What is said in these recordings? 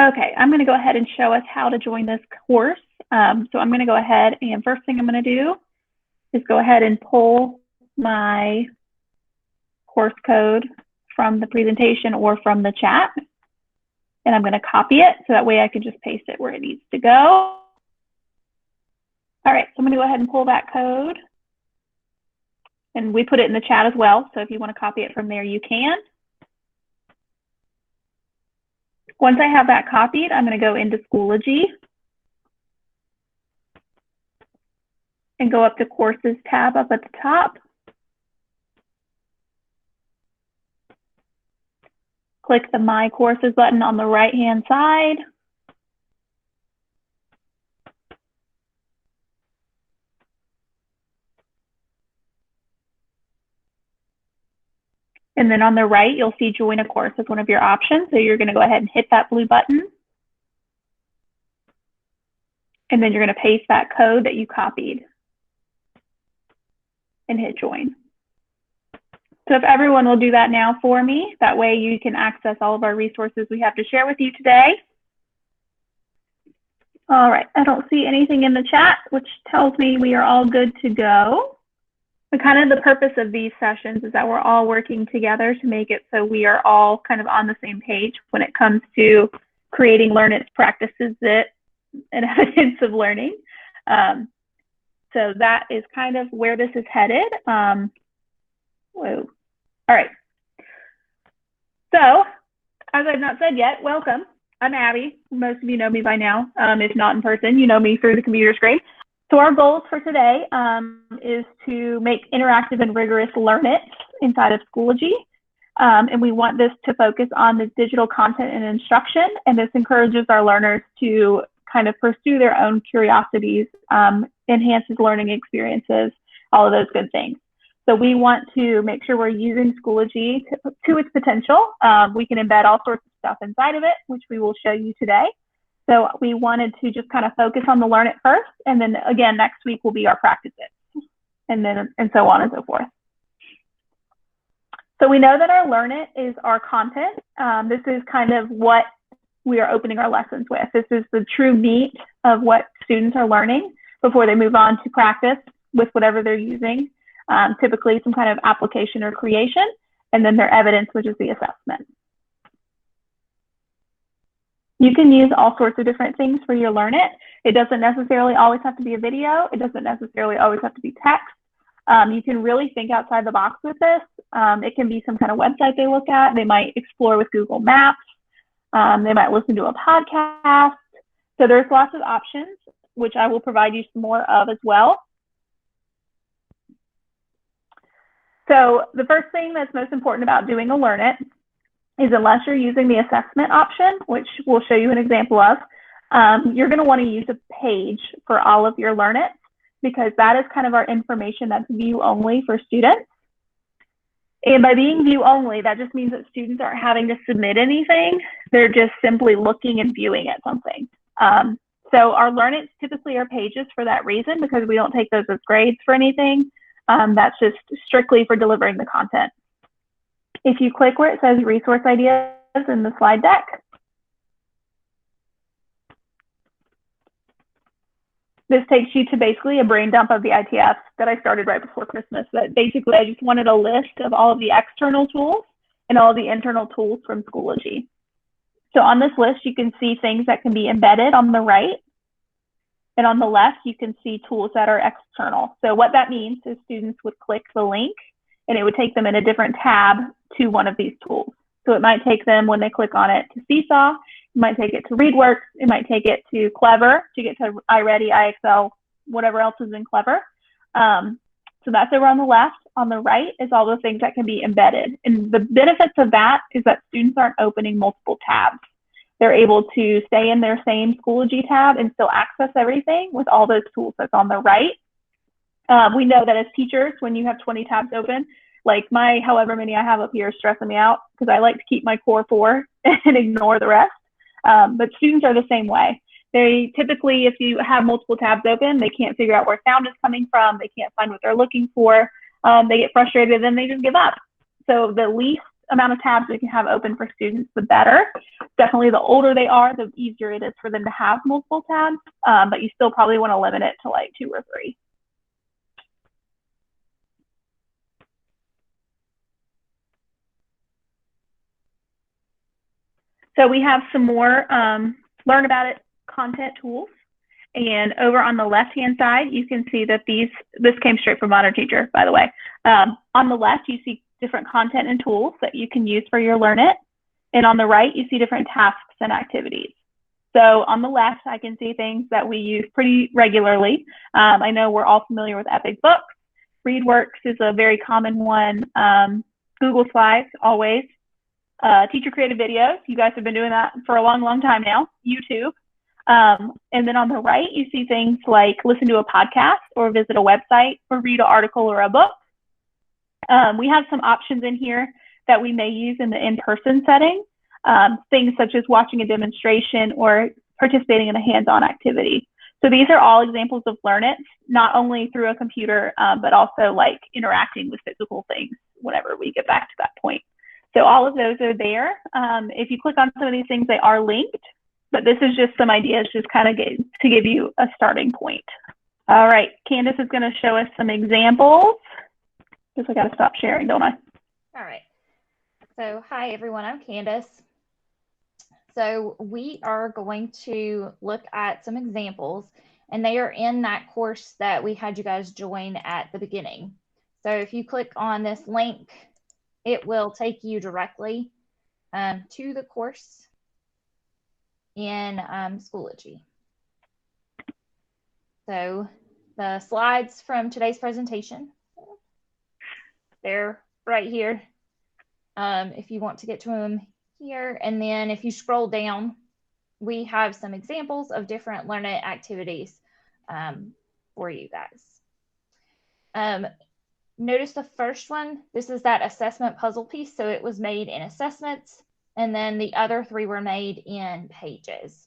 Okay, I'm going to go ahead and show us how to join this course. So I'm going to go ahead and first thing I'm going to do is go ahead and pull my course code from the presentation or from the chat. And I'm going to copy it so that way I can just paste it where it needs to go. All right, so I'm going to go ahead and pull that code. And we put it in the chat as well. So if you want to copy it from there, you can. Once I have that copied, I'm going to go into Schoology and go up to Courses tab up at the top. Click the My Courses button on the right-hand side. And then on the right, you'll see Join a Course as one of your options. So you're going to go ahead and hit that blue button. And then you're going to paste that code that you copied and hit Join. So if everyone will do that now for me, that way you can access all of our resources we have to share with you today. All right, I don't see anything in the chat, which tells me we are all good to go. But kind of the purpose of these sessions is that we're all working together to make it so we are all kind of on the same page when it comes to creating learn-its practices and evidence of learning. So that is kind of where this is headed. Whoa. All right. So, as I've not said yet, welcome. I'm Abby. Most of you know me by now. If not in person, you know me through the computer screen. So our goals for today is to make interactive and rigorous learn-its inside of Schoology. And we want this to focus on the digital content and instruction. And this encourages our learners to kind of pursue their own curiosities, enhances learning experiences, all of those good things. So we want to make sure we're using Schoology to its potential. We can embed all sorts of stuff inside of it, which we will show you today. So we wanted to just kind of focus on the learn it first. And then again, next week will be our practice it, and so on and so forth. So we know that our learn it is our content. This is kind of what we are opening our lessons with. This is the true meat of what students are learning before they move on to practice with whatever they're using. Typically some kind of application or creation, and then their evidence, which is the assessment. You can use all sorts of different things for your learn it. It doesn't necessarily always have to be a video. It doesn't necessarily always have to be text. You can really think outside the box with this. It can be some kind of website they look at. They might explore with Google Maps. They might listen to a podcast. So there's lots of options, which I will provide you some more of as well. So the first thing that's most important about doing a learn it is, unless you're using the assessment option, which we'll show you an example of, you're going to want to use a page for all of your learn it, because that is kind of our information that's view only for students. And by being view only, that just means that students aren't having to submit anything. They're just simply looking and viewing at something. So our learn its typically are pages for that reason, because we don't take those as grades for anything. That's just strictly for delivering the content. If you click where it says resource ideas in the slide deck, this takes you to basically a brain dump of the ITFs that I started right before Christmas. That basically I just wanted a list of all of the external tools and all of the internal tools from Schoology. So on this list, you can see things that can be embedded on the right. And on the left, you can see tools that are external. So what that means is students would click the link and it would take them in a different tab to one of these tools. So it might take them, when they click on it, to Seesaw. It might take it to ReadWorks. It might take it to Clever to get to iReady, IXL, whatever else is in Clever. So that's over on the left. On the right is all the things that can be embedded. And the benefits of that is that students aren't opening multiple tabs. They're able to stay in their same Schoology tab and still access everything with all those tools that's on the right. We know that as teachers, when you have 20 tabs open, like my however many I have up here is stressing me out, because I like to keep my core 4 and ignore the rest. But students are the same way. They typically, if you have multiple tabs open, they can't figure out where sound is coming from. They can't find what they're looking for. They get frustrated and they just give up. So the least amount of tabs we can have open for students, the better. Definitely the older they are, the easier it is for them to have multiple tabs, but you still probably want to limit it to like 2 or 3. So we have some more Learn About It content tools. And over on the left-hand side, you can see that this came straight from Modern Teacher, by the way. On the left, you see different content and tools that you can use for your Learn It. And on the right, you see different tasks and activities. So on the left, I can see things that we use pretty regularly. I know we're all familiar with Epic Books. ReadWorks is a very common one. Google Slides, always. Teacher created videos. You guys have been doing that for a long, long time now. YouTube. And then on the right, you see things like listen to a podcast or visit a website or read an article or a book. We have some options in here that we may use in the in-person setting, things such as watching a demonstration or participating in a hands-on activity. So these are all examples of Learn It, not only through a computer, but also like interacting with physical things whenever we get back to that point. So all of those are there. If you click on some of these things, they are linked. But this is just some ideas, just kind of to give you a starting point. All right, Candace is going to show us some examples. Guess I got to stop sharing, don't I? All right. So hi, everyone. I'm Candace. So we are going to look at some examples, and they are in that course that we had you guys join at the beginning. So if you click on this link, it will take you directly to the course in Schoology. So the slides from today's presentation, they're right here. If you want to get to them here, and then if you scroll down, we have some examples of different Learn It activities for you guys. Notice the first one, this is that assessment puzzle piece. So it was made in assessments, and then the other 3 were made in pages.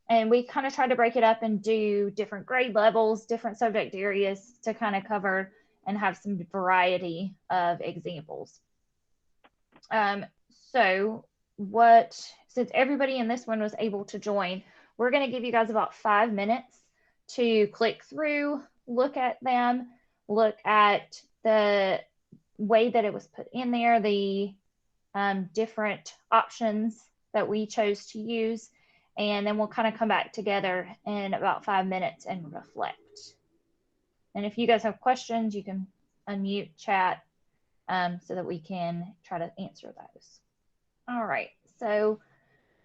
And we kind of try to break it up and do different grade levels, different subject areas to kind of cover and have some variety of examples. So since everybody in this one was able to join, we're going to give you guys about 5 minutes to click through, look at them, look at the way that it was put in there, the different options that we chose to use, and then we'll kind of come back together in about 5 minutes and reflect. And if you guys have questions, you can unmute chat so that we can try to answer those. All right, so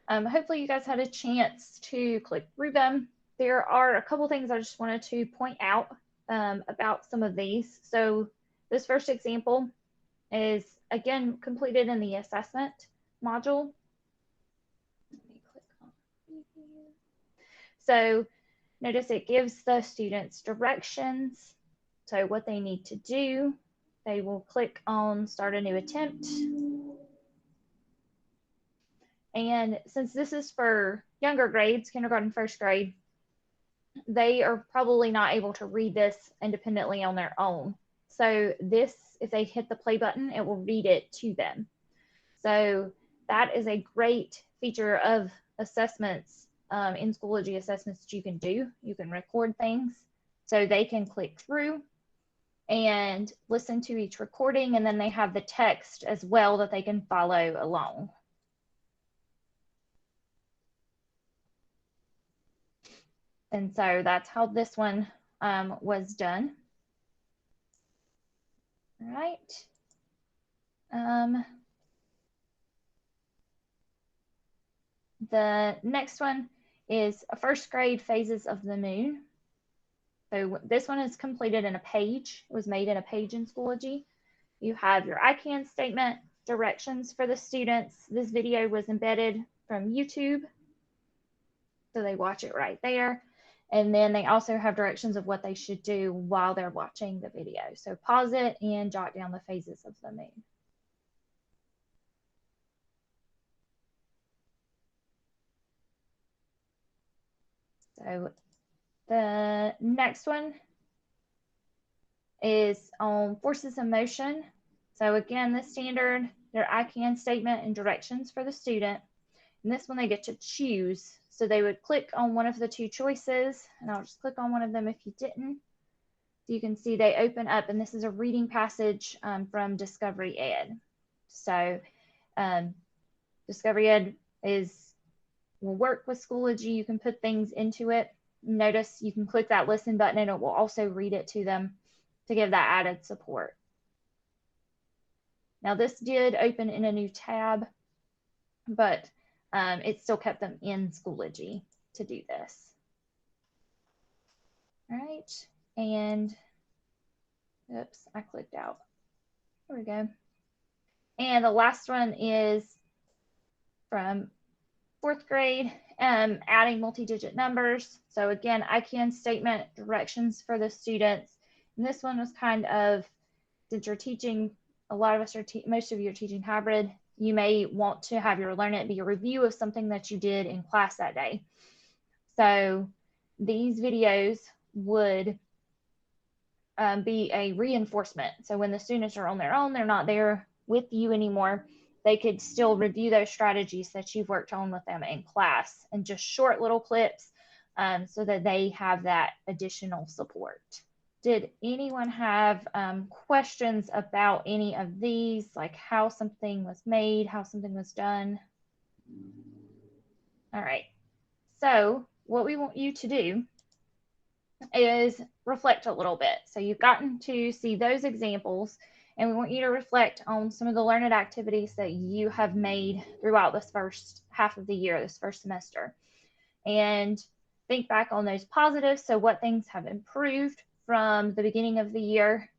hopefully you guys had a chance to click through them. There are a couple things I just wanted to point out about some of these. So this first example is, again, completed in the assessment module. Let me click on here. So notice it gives the students directions. So what they need to do, they will click on Start a New Attempt. And since this is for younger grades, kindergarten, first grade, they are probably not able to read this independently on their own. So this, if they hit the play button, it will read it to them. So that is a great feature of assessments, in Schoology assessments that you can do. You can record things so they can click through and listen to each recording, and then they have the text as well that they can follow along. And so that's how this one was done. All right. The next one is a first grade Phases of the Moon. So this one is completed in a page. It was made in a page in Schoology. You have your I can statement, directions for the students. This video was embedded from YouTube, so they watch it right there. And then they also have directions of what they should do while they're watching the video. So pause it and jot down the phases of the moon. So the next one is on forces in motion. So again, the standard, their I can statement and directions for the student. And this one they get to choose. So they would click on one of the two choices, and I'll just click on one of them if you didn't. So you can see they open up, and this is a reading passage from Discovery Ed. So Discovery Ed will work with Schoology. You can put things into it. Notice you can click that listen button and it will also read it to them to give that added support. Now this did open in a new tab, but it still kept them in Schoology to do this. All right, and oops, I clicked out. There we go. And the last one is from 4th grade, adding multi-digit numbers. So again, I can statement, directions for the students. And this one was kind of, since you're teaching, a lot of us are, most of you are teaching hybrid, you may want to have your Learn It be a review of something that you did in class that day. So these videos would be a reinforcement. So when the students are on their own, they're not there with you anymore, they could still review those strategies that you've worked on with them in class, and just short little clips so that they have that additional support. Did anyone have questions about any of these, like how something was made, how something was done? All right, so what we want you to do is reflect a little bit. So you've gotten to see those examples, and we want you to reflect on some of the learned activities that you have made throughout this first half of the year, this first semester, and think back on those positives. So what things have improved from the beginning of the year,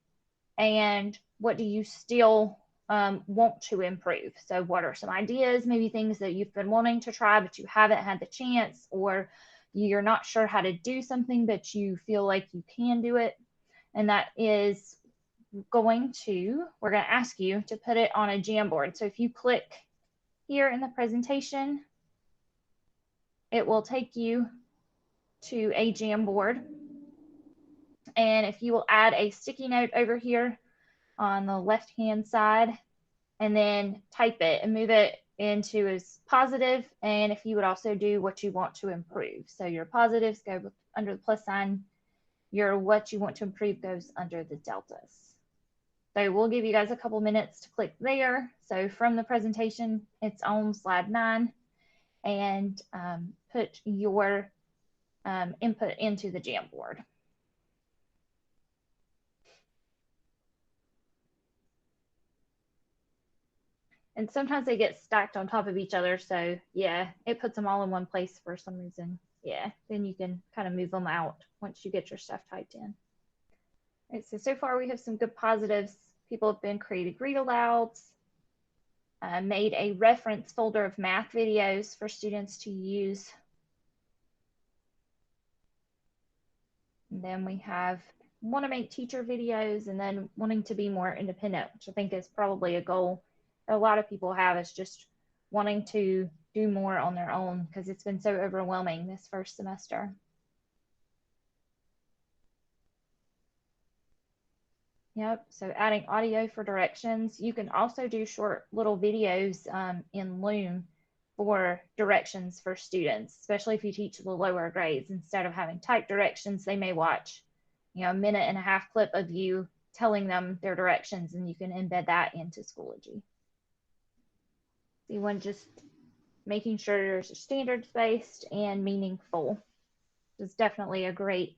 and what do you still want to improve? So what are some ideas, maybe things that you've been wanting to try but you haven't had the chance, or you're not sure how to do something but you feel like you can do it? And that is we're going to ask you to put it on a Jamboard. So if you click here in the presentation, it will take you to a Jamboard. And if you will add a sticky note over here on the left-hand side, and then type it and move it into as positive. And if you would also do what you want to improve. So your positives go under the plus sign, your what you want to improve goes under the deltas. So we'll give you guys a couple minutes to click there. So from the presentation, it's on slide 9, and put your input into the Jamboard. And sometimes they get stacked on top of each other. So yeah, it puts them all in one place for some reason. Yeah, then you can kind of move them out once you get your stuff typed in. All right, so far we have some good positives. People have been created read alouds, made a reference folder of math videos for students to use. And then we have want to make teacher videos, and then wanting to be more independent, which I think is probably a goal that a lot of people have, is just wanting to do more on their own because it's been so overwhelming this first semester. Yep, so adding audio for directions. You can also do short little videos in Loom for directions for students, especially if you teach the lower grades. Instead of having typed directions, they may watch, a 1.5-minute clip of you telling them their directions, and you can embed that into Schoology. So you want just making sure yours are standards-based and meaningful. It's definitely a great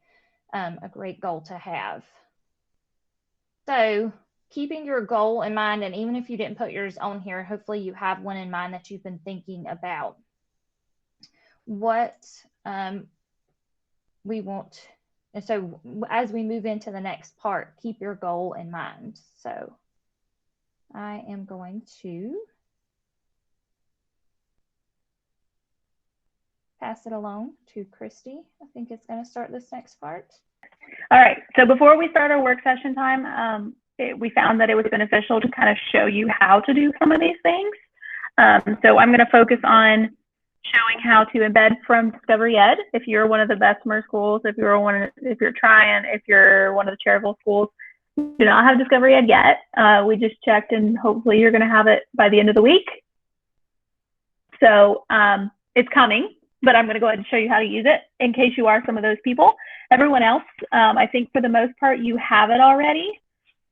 goal to have. So keeping your goal in mind, and even if you didn't put yours on here, hopefully you have one in mind that you've been thinking about. What we want, and so as we move into the next part, keep your goal in mind. So I am going to pass it along to Christy. I think it's going to start this next part. All right, so before we start our work session time, we found that it was beneficial to kind of show you how to do some of these things. So I'm going to focus on showing how to embed from Discovery Ed. If you're one of the Bessemer schools, if you're one of the Charitable schools, do not have Discovery Ed yet. We just checked, and hopefully you're going to have it by the end of the week. So it's coming, but I'm going to go ahead and show you how to use it in case you are some of those people. Everyone else, I think for the most part, you have it already.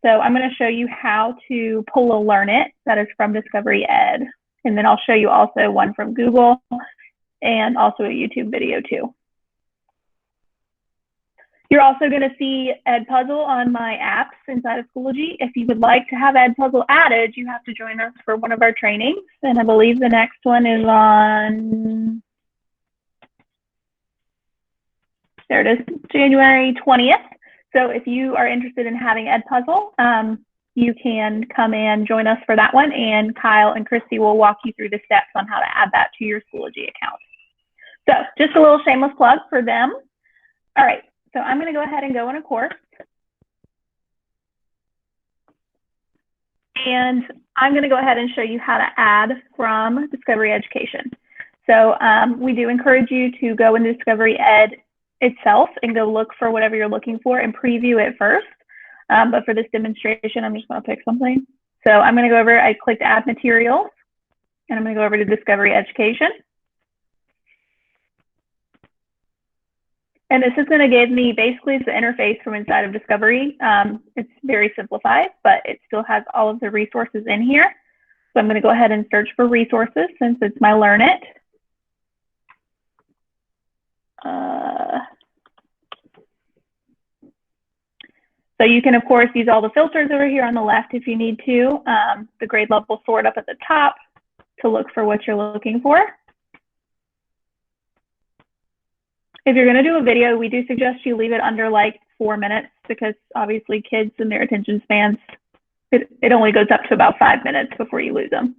So I'm going to show you how to pull a Learn It that is from Discovery Ed. And then I'll show you also one from Google and also a YouTube video too. You're also going to see EdPuzzle on my apps inside of Schoology. If you would like to have EdPuzzle added, you have to join us for one of our trainings. And I believe the next one is on, there it is, January 20th. So if you are interested in having EdPuzzle, you can come and join us for that one. And Kyle and Christy will walk you through the steps on how to add that to your Schoology account. So just a little shameless plug for them. All right. So I'm going to go ahead and go in a course. And I'm going to go ahead and show you how to add from Discovery Education. So we do encourage you to go into Discovery Ed itself and go look for whatever you're looking for and preview it first. But for this demonstration, I'm just going to pick something. So I'm going to go over, I clicked Add Materials, and I'm going to go over to Discovery Education. And this is going to give me basically the interface from inside of Discovery. It's very simplified, but it still has all of the resources in here. So I'm going to go ahead and search for resources since it's my Learn It. So you can, of course, use all the filters over here on the left if you need to. The grade level sort up at the top to look for what you're looking for. If you're going to do a video, we do suggest you leave it under like 4 minutes because obviously kids and their attention spans, it only goes up to about 5 minutes before you lose them.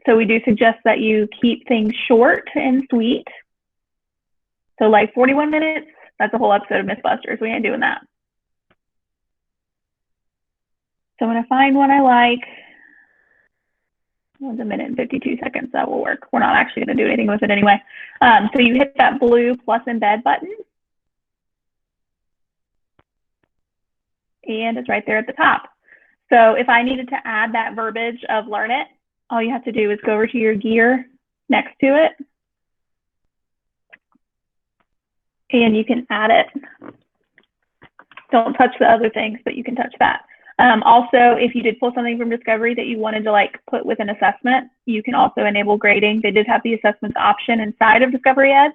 So we do suggest that you keep things short and sweet. So like 41 minutes, that's a whole episode of Mythbusters. We ain't doing that. So I'm going to find one I like. 1 minute and 52 seconds, that will work. We're not actually going to do anything with it anyway. So you hit that blue plus embed button. And it's right there at the top. So if I needed to add that verbiage of Learn It, all you have to do is go over to your gear next to it. And you can add it. Don't touch the other things, but you can touch that. Also, if you did pull something from Discovery that you wanted to like put with an assessment, you can also enable grading. They did have the assessments option inside of Discovery Ed.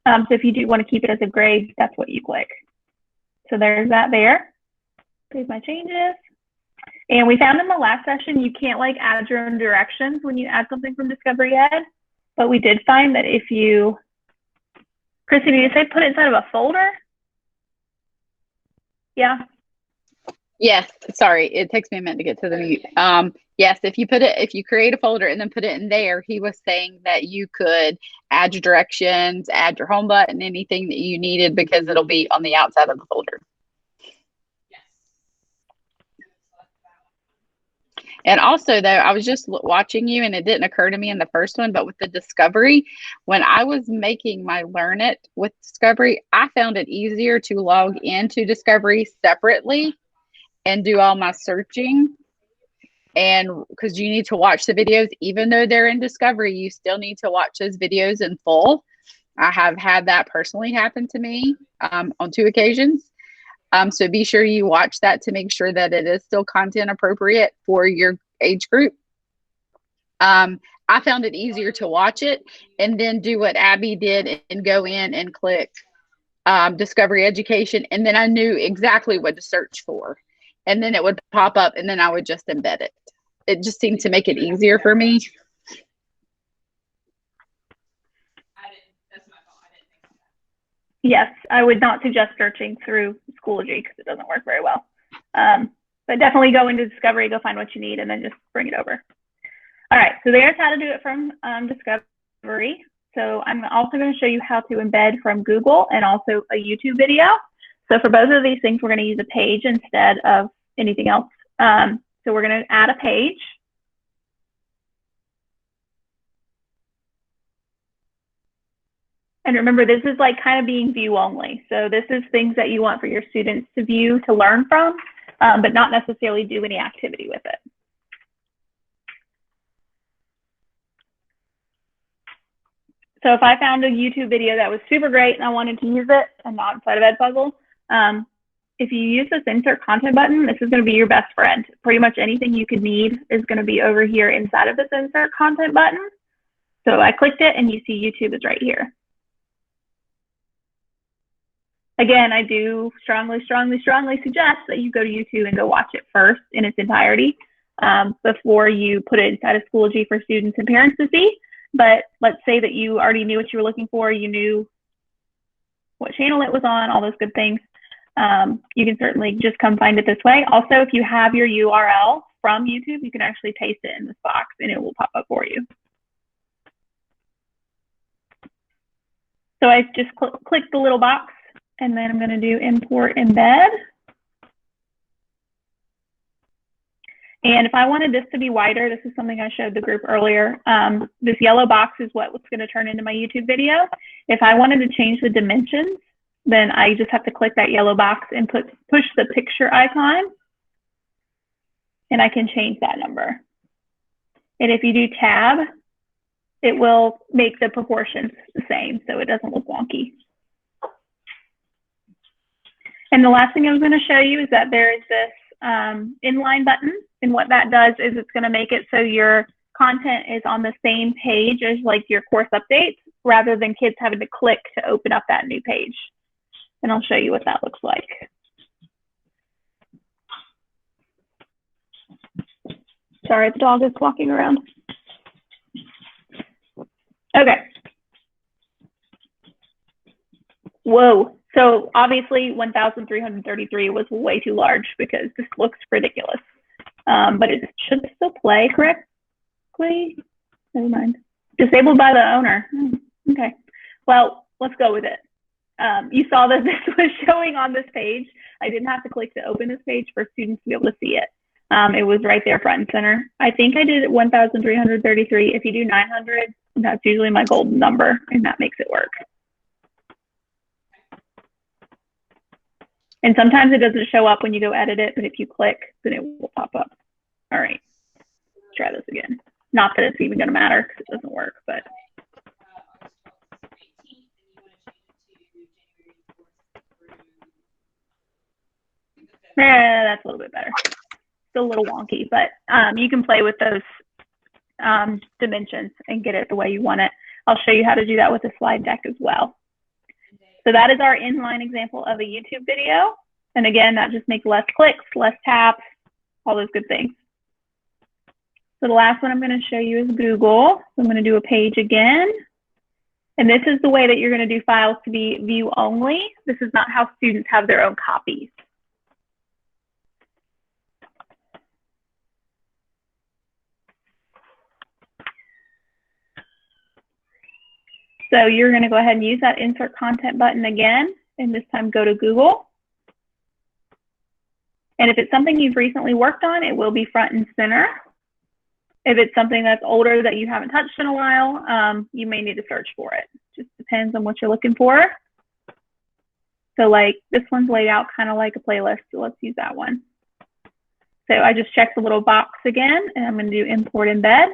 So if you do want to keep it as a grade, that's what you click. So there's that there. Save my changes. And we found in the last session, you can't like add your own directions when you add something from Discovery Ed. But we did find that if you, Chrissy, did you say put it inside of a folder? Yeah. Yes, sorry, it takes me a minute to get to the mute. Yes, if you create a folder and then put it in there, he was saying that you could add your directions, add your home button, anything that you needed because it'll be on the outside of the folder. And also, though, I was just watching you and it didn't occur to me in the first one, but with the Discovery, when I was making my Learn It with Discovery, I found it easier to log into Discovery separately and do all my searching. And because you need to watch the videos, even though they're in Discovery, you still need to watch those videos in full. I have had that personally happen to me on 2 occasions. So be sure you watch that to make sure that it is still content appropriate for your age group. I found it easier to watch it and then do what Abby did and go in and click Discovery Education. And then I knew exactly what to search for. And then it would pop up and then I would just embed it. It just seemed to make it easier for me. Yes, I would not suggest searching through Schoology because it doesn't work very well. But definitely go into Discovery, go find what you need, and then just bring it over. All right, so there's how to do it from Discovery. So I'm also going to show you how to embed from Google and also a YouTube video. So for both of these things, we're going to use a page instead of anything else. So we're going to add a page. And remember, this is like kind of being view only. So this is things that you want for your students to view, to learn from. but not necessarily do any activity with it. So if I found a YouTube video that was super great and I wanted to use it and not inside of EdPuzzle, if you use this insert content button, this is going to be your best friend. Pretty much anything you could need is going to be over here inside of this insert content button. So I clicked it and you see YouTube is right here. Again, I do strongly suggest that you go to YouTube and go watch it first in its entirety before you put it inside of Schoology for students and parents to see. But let's say that you already knew what you were looking for, you knew what channel it was on, all those good things. You can certainly just come find it this way. Also, if you have your URL from YouTube, you can actually paste it in this box and it will pop up for you. So I just clicked the little box and then I'm going to do import embed. And if I wanted this to be wider, this is something I showed the group earlier. This yellow box is what's going to turn into my YouTube video. If I wanted to change the dimensions, then I just have to click that yellow box and push the picture icon, and I can change that number. And if you do tab, it will make the proportions the same so it doesn't look wonky. And the last thing I was going to show you is that there is this inline button. And what that does is it's going to make it so your content is on the same page as like your course updates, rather than kids having to click to open up that new page. And I'll show you what that looks like. Sorry, the dog is walking around. Okay. Whoa. So obviously 1,333 was way too large because this looks ridiculous. But it should still play correctly. Never mind. Disabled by the owner. Okay. Well, let's go with it. You saw that this was showing on this page. I didn't have to click to open this page for students to be able to see it. It was right there front and center. I think I did 1,333. If you do 900, that's usually my golden number, and that makes it work. And sometimes it doesn't show up when you go edit it, but if you click, then it will pop up. All right, let's try this again. Not that it's even going to matter because it doesn't work, but. That's a little bit better. Still a little wonky, but you can play with those dimensions and get it the way you want it. I'll show you how to do that with a slide deck as well. So that is our inline example of a YouTube video. And again, that just makes less clicks, less taps, all those good things. So the last one I'm going to show you is Google. So I'm going to do a page again. And this is the way that you're going to do files to be view only. This is not how students have their own copies. So you're going to go ahead and use that insert content button again, and this time go to Google. And if it's something you've recently worked on, it will be front and center. If it's something that's older that you haven't touched in a while, you may need to search for it. Just depends on what you're looking for. So like this one's laid out kind of like a playlist, so let's use that one. So I just checked the little box again, and I'm going to do import embed.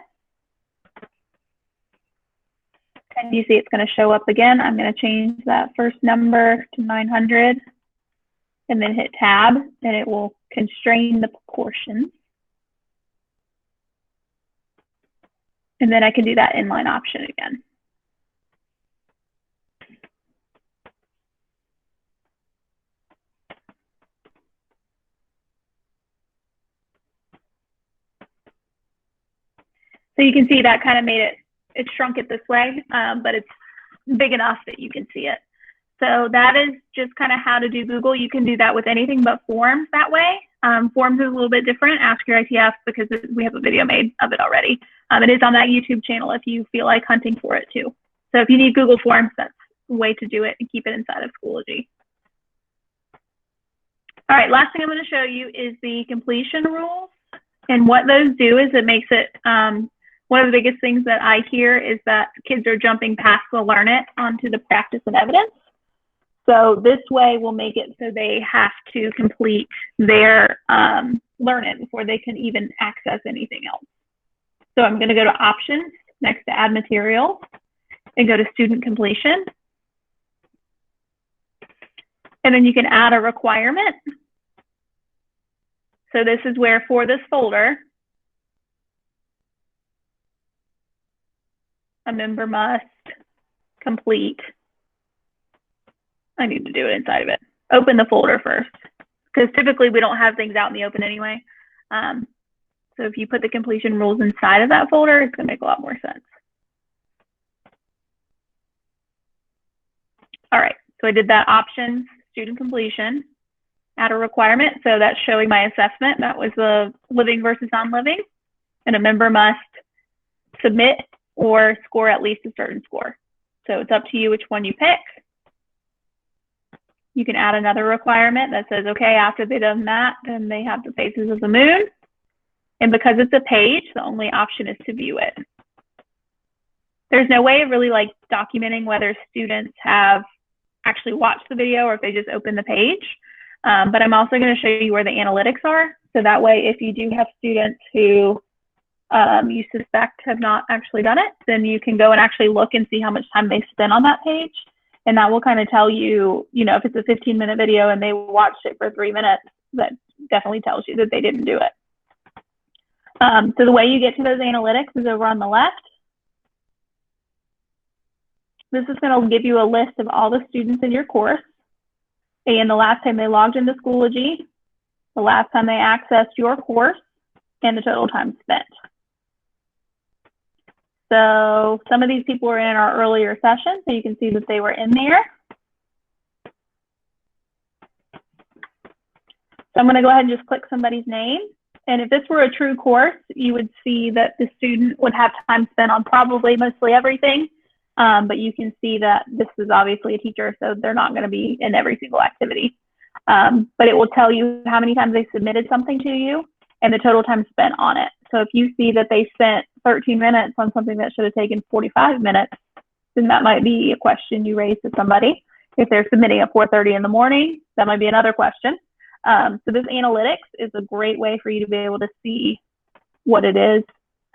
And you see it's going to show up again. I'm going to change that first number to 900 and then hit tab, and it will constrain the proportions. And then I can do that inline option again. So you can see that kind of made it, it shrunk it this way, but it's big enough that you can see it. So that is just kind of how to do Google. You can do that with anything but forms that way. Forms is a little bit different. Ask your ITF because we have a video made of it already. It is on that YouTube channel if you feel like hunting for it too. So if you need Google Forms, that's the way to do it and keep it inside of Schoology. All right, last thing I'm going to show you is the completion rules. And what those do is it makes it, one of the biggest things that I hear is that kids are jumping past the learn it onto the practice and evidence. So this way we'll make it so they have to complete their Learn It before they can even access anything else. So I'm going to go to Options next to Add Materials and go to Student Completion. And then you can add a requirement. So this is where for this folder, a member must complete. I need to do it inside of it. Open the folder first, because typically we don't have things out in the open anyway. So if you put the completion rules inside of that folder, it's going to make a lot more sense. All right, so I did that Options, Student Completion, add a requirement. So that's showing my assessment. That was the living versus non-living. And a member must submit or score at least a certain score. So it's up to you which one you pick. You can add another requirement that says, okay, after they've done that, then they have the faces of the moon. And because it's a page, the only option is to view it. There's no way of really like documenting whether students have actually watched the video or if they just open the page. But I'm also going to show you where the analytics are. So that way, if you do have students who you suspect have not actually done it, then you can go and actually look and see how much time they spent on that page. And that will kind of tell you, you know, if it's a 15-minute video and they watched it for 3 minutes, that definitely tells you that they didn't do it. So the way you get to those analytics is over on the left. This is going to give you a list of all the students in your course and the last time they logged into Schoology, the last time they accessed your course, and the total time spent. So some of these people were in our earlier session, so you can see that they were in there. So I'm going to go ahead and just click somebody's name. And if this were a true course, you would see that the student would have time spent on probably mostly everything. But you can see that this is obviously a teacher, so they're not going to be in every single activity. But it will tell you how many times they submitted something to you and the total time spent on it. So if you see that they spent 13 minutes on something that should have taken 45 minutes, then that might be a question you raise to somebody. If they're submitting at 4:30 in the morning, that might be another question. So this analytics is a great way for you to be able to see what it is,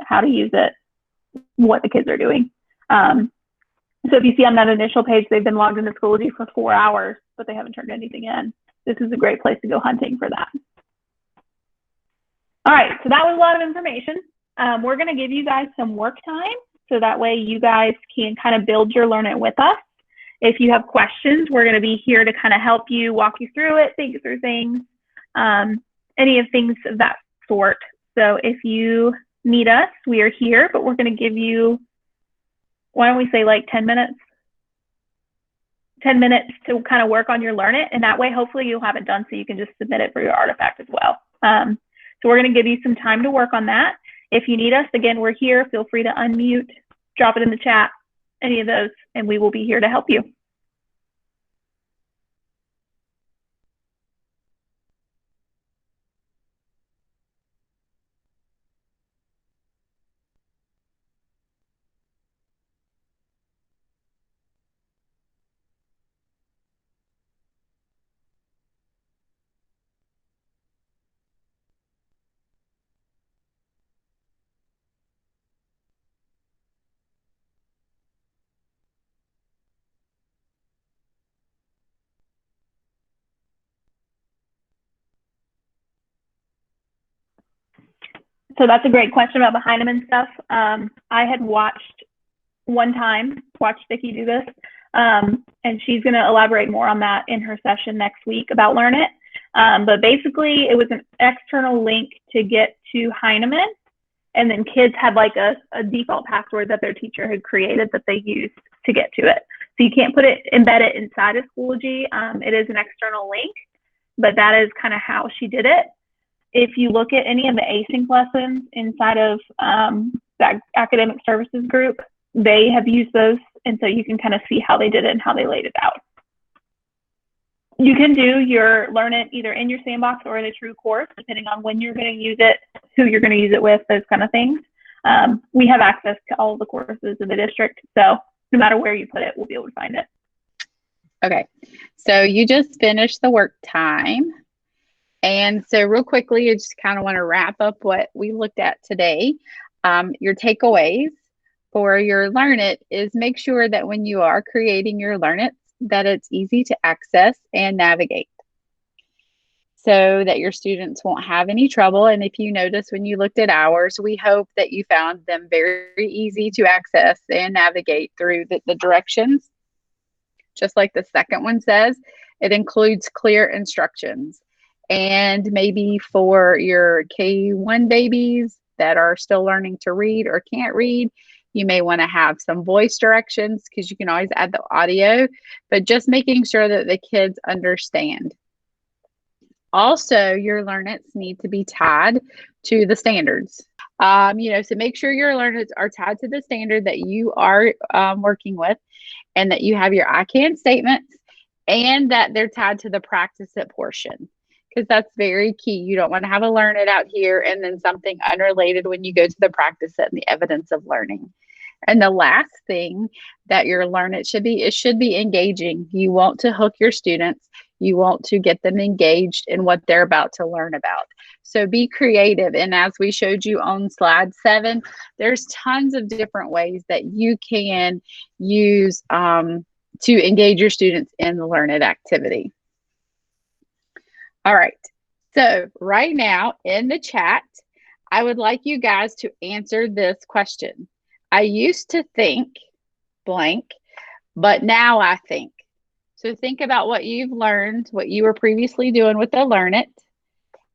how to use it, what the kids are doing. So if you see on that initial page, they've been logged into Schoology for 4 hours, but they haven't turned anything in. This is a great place to go hunting for that. All right, so that was a lot of information. We're going to give you guys some work time, so that way you guys can kind of build your Learn It with us. If you have questions, we're going to be here to kind of help you, walk you through it, think through things, any of things of that sort. So if you need us, we are here, but we're going to give you, why don't we say like 10 minutes? 10 minutes to kind of work on your Learn It, and that way hopefully you'll have it done so you can just submit it for your artifact as well. So we're going to give you some time to work on that. If you need us, again, we're here. Feel free to unmute, drop it in the chat, any of those, and we will be here to help you. So that's a great question about behind them and stuff. I had watched Vicki do this, and she's going to elaborate more on that in her session next week about Learn It. But basically, it was an external link to get to Heinemann, and then kids had like a default password that their teacher had created that they used to get to it. So you can't embed it inside of Schoology. It is an external link, but that is kind of how she did it. If you look at any of the async lessons inside of that academic services group, they have used those, and so you can kind of see how they did it and how they laid it out. You can do your Learn It either in your sandbox or in a true course, depending on when you're going to use it, who you're going to use it with, those kind of things. We have access to all of the courses in the district, so no matter where you put it, we'll be able to find it. Okay, so you just finished the work time. And so real quickly, I just kind of want to wrap up what we looked at today. Your takeaways for your Learn It is make sure that when you are creating your Learn It, that it's easy to access and navigate so that your students won't have any trouble. And if you notice when you looked at ours, we hope that you found them very easy to access and navigate through the directions. Just like the second one says, it includes clear instructions. And maybe for your K1 babies that are still learning to read or can't read, you may want to have some voice directions because you can always add the audio, but just making sure that the kids understand. Also, your Learn Its need to be tied to the standards. So make sure your Learn Its are tied to the standard that you are working with, and that you have your I can statements, and that they're tied to the practice it portion, because that's very key. You don't want to have a Learn It out here and then something unrelated when you go to the practice it and the evidence of learning. And the last thing that your Learn It should be, it should be engaging. You want to hook your students. You want to get them engaged in what they're about to learn about. So be creative. And as we showed you on slide 7, there's tons of different ways that you can use to engage your students in the Learn It activity. All right. So right now in the chat, I would like you guys to answer this question. I used to think blank, but now I think. So think about what you've learned, what you were previously doing with the Learn It.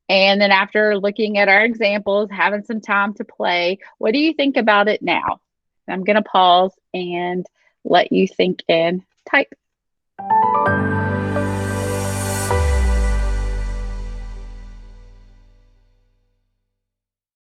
And then after looking at our examples, having some time to play, what do you think about it now? I'm going to pause and let you think and type.